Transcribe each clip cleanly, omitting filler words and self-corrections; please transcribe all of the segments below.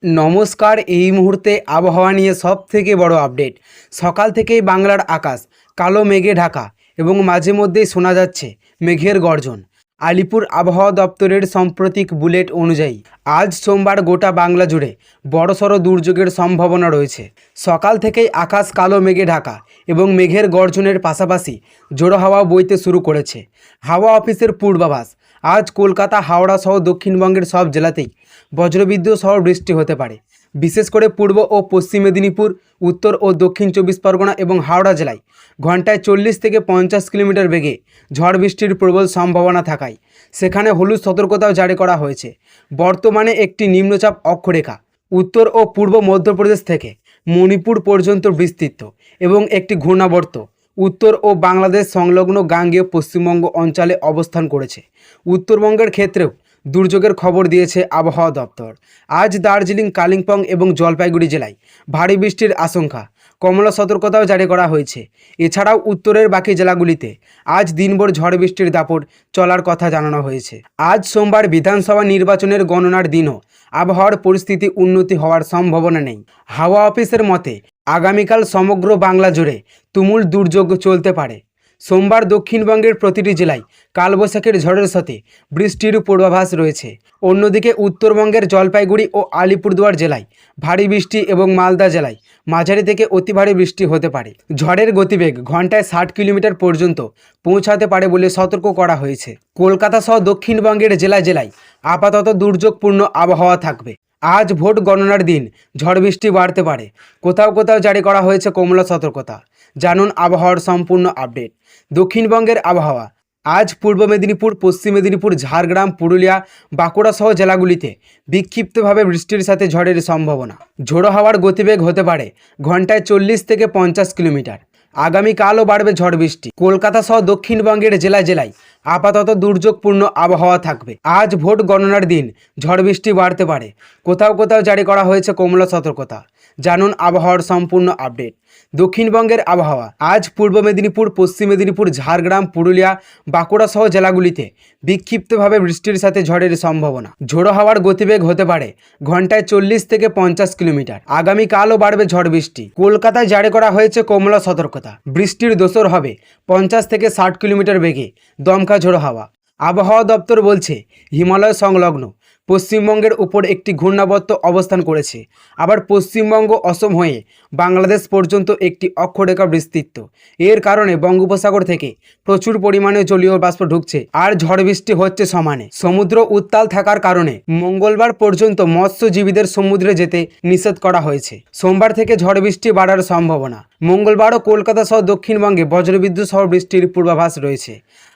নমস্কার। এই মুহূর্তে আবহাওয়া নিয়ে সবথেকে বড় আপডেট। সকাল থেকেই বাংলার আকাশ কালো মেঘে ঢাকা এবং মাঝে মধ্যেই শোনা যাচ্ছে মেঘের গর্জন। আলিপুর আবহাওয়া দপ্তরের সাম্প্রতিক বুলেট অনুযায়ী আজ সোমবার গোটা বাংলা জুড়ে বড়সড় দুর্যোগের সম্ভাবনা রয়েছে। সকাল থেকেই আকাশ কালো মেঘে ঢাকা এবং মেঘের গর্জনের পাশাপাশি ঝোড়ো হাওয়া বইতে শুরু করেছে। হাওয়া অফিসের পূর্বাভাস, আজ কলকাতা, হাওড়া সহ দক্ষিণবঙ্গের সব জেলাতেই বজ্রবিদ্যুৎ সহ বৃষ্টি হতে পারে। বিশেষ করে পূর্ব ও পশ্চিম মেদিনীপুর, উত্তর ও দক্ষিণ 24 পরগনা এবং হাওড়া জেলায় ঘন্টায় 40 থেকে 50 কিলোমিটার বেগে ঝড় বৃষ্টির প্রবল সম্ভাবনা থাকায় সেখানে হলুদ সতর্কতাও জারি করা হয়েছে। বর্তমানে একটি নিম্নচাপ অক্ষরেখা উত্তর ও পূর্ব মধ্যপ্রদেশ থেকে মণিপুর পর্যন্ত বিস্তৃত এবং একটি ঘূর্ণাবর্ত উত্তর ও বাংলাদেশ সংলগ্ন গাঙ্গেয় পশ্চিমবঙ্গ অঞ্চলে অবস্থান করেছে। উত্তরবঙ্গের ক্ষেত্রেও দুর্যোগের খবর দিয়েছে আবহাওয়া দপ্তর। আজ দার্জিলিং, কালিম্পং এবং জলপাইগুড়ি জেলায় ভারী বৃষ্টির আশঙ্কা, কমলা সতর্কতাও জারি করা হয়েছে। এছাড়াও উত্তরের বাকি জেলাগুলিতে আজ দিনভর ঝড় বৃষ্টির দাপট চলার কথা জানানো হয়েছে। আজ সোমবার বিধানসভা নির্বাচনের গণনার দিনও আবহাওয়ার পরিস্থিতি উন্নতি হওয়ার সম্ভাবনা নেই। হাওয়া অফিসের মতে আগামীকাল সমগ্র বাংলা জুড়ে তুমুল দুর্যোগ চলতে পারে। সোমবার দক্ষিণবঙ্গের প্রতিটি জেলায় কালবৈশাখীর ঝড়ের সাথে বৃষ্টির পূর্বাভাস রয়েছে। অন্যদিকে উত্তরবঙ্গের জলপাইগুড়ি ও আলিপুরদুয়ার জেলায় ভারী বৃষ্টি এবং মালদা জেলায় মাঝারি থেকে অতি ভারী বৃষ্টি হতে পারে। ঝড়ের গতিবেগ ঘন্টায় 60 কিলোমিটার পর্যন্ত পৌঁছাতে পারে বলে সতর্ক করা হয়েছে। কলকাতা সহ দক্ষিণবঙ্গের জেলায় জেলায় আপাতত দুর্যোগপূর্ণ আবহাওয়া থাকবে। আজ ভোট গণনার দিন ঝড় বৃষ্টি বাড়তে পারে। কোথাও কোথাও জারি করা হয়েছে কমলা সতর্কতা। জানুন আবহাওয়ার সম্পূর্ণ আপডেট। দক্ষিণবঙ্গের আবহাওয়া। আজ পূর্ব মেদিনীপুর, পশ্চিম মেদিনীপুর, ঝাড়গ্রাম, পুরুলিয়া, বাঁকুড়া সহ জেলাগুলিতে বিক্ষিপ্তভাবে বৃষ্টির সাথে ঝড়ের সম্ভাবনা। ঝোড়ো হাওয়ার গতিবেগ হতে পারে ঘন্টায় 40 থেকে 50 কিলোমিটার। আগামীকালও বাড়বে ঝড় বৃষ্টি। কলকাতা সহ দক্ষিণবঙ্গের জেলায় জেলায় আপাতত দুর্যোগপূর্ণ আবহাওয়া থাকবে। আজ ভোট গণনার দিন ঝড় বৃষ্টি বাড়তে পারে। কোথাও কোথাও জারি করা হয়েছে কমলা সতর্কতা। জানুন আবহাওয়ার সম্পূর্ণ আপডেট। দক্ষিণবঙ্গের আবহাওয়া। আজ পূর্ব মেদিনীপুর, পশ্চিম মেদিনীপুর, ঝাড়গ্রাম, পুরুলিয়া, বাঁকুড়া সহ জেলাগুলিতে বিক্ষিপ্তভাবে বৃষ্টির সাথে ঝড়ের সম্ভাবনা। ঝোড়ো হাওয়ার গতিবেগ হতে পারে ঘন্টায় 40 থেকে 50 কিলোমিটার। আগামীকালও বাড়বে ঝড় বৃষ্টি। কলকাতায় জারি করা হয়েছে কমলা সতর্কতা। বৃষ্টির দোসর হবে 50 থেকে 60 কিলোমিটার বেগে দমকা ঝোড়ো হাওয়া। আবহাওয়া দপ্তর বলছে হিমালয় সংলগ্ন পশ্চিমবঙ্গের উপর একটি ঘূর্ণাবর্ত অবস্থান করেছে। আবার পশ্চিমবঙ্গ, অসম হয়ে বাংলাদেশ পর্যন্ত একটি অক্ষরেখা বিস্তৃত। এর কারণে বঙ্গোপসাগর থেকে প্রচুর পরিমাণে জলীয় বাষ্প ঢুকছে আর ঝড় বৃষ্টি হচ্ছে সমানে। সমুদ্র উত্তাল থাকার কারণে মঙ্গলবার পর্যন্ত মৎস্যজীবীদের সমুদ্রে যেতে নিষেধ করা হয়েছে। সোমবার থেকে ঝড় বৃষ্টি বাড়ার সম্ভাবনা। মঙ্গলবারও কলকাতা সহ দক্ষিণবঙ্গে বজ্রবিদ্যুৎ সহ বৃষ্টির পূর্বাভাস রয়েছে।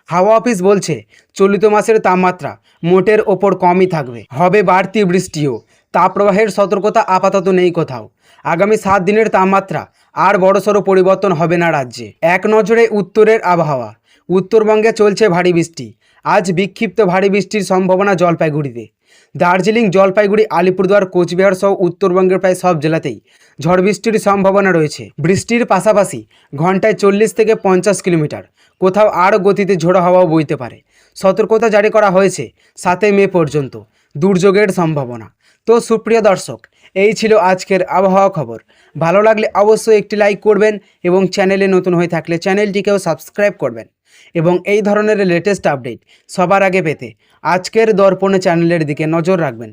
হাওয়া অফিস বলছে চলিত মাসের তাপমাত্রা মোটের ওপর কমই থাকবে। হবে বাড়তি বৃষ্টিও। তাপপ্রবাহের সতর্কতা আপাতত নেই কোথাও। আগামী 7 দিনের তাপমাত্রা আর বড়সড় পরিবর্তন হবে না রাজ্যে। এক নজরে উত্তরের আবহাওয়া। উত্তরবঙ্গে চলছে ভারী বৃষ্টি। আজ বিক্ষিপ্ত ভারী বৃষ্টির সম্ভাবনা জলপাইগুড়িতে। দার্জিলিং, জলপাইগুড়ি, আলিপুরদুয়ার, কোচবিহার সহ উত্তরবঙ্গের প্রায় সব জেলাতেই ঝড় বৃষ্টির সম্ভাবনা রয়েছে। বৃষ্টির পাশাপাশি ঘন্টায় 40 থেকে 50 কিলোমিটার, কোথাও আরও গতিতে ঝোড়ো হাওয়াও বইতে পারে। সতর্কতা জারি করা হয়েছে 7 মে পর্যন্ত দুর্যোগের সম্ভাবনা। তো সুপ্রিয় দর্শক, এই ছিল আজকের আবহাওয়া খবর। ভালো লাগলে অবশ্যই একটি লাইক করবেন এবং চ্যানেলে নতুন হয়ে থাকলে চ্যানেলটিকেও সাবস্ক্রাইব করবেন এবং এই ধরনের লেটেস্ট আপডেট সবার আগে পেতে আজকের দর্পণে চ্যানেলের দিকে নজর রাখবেন।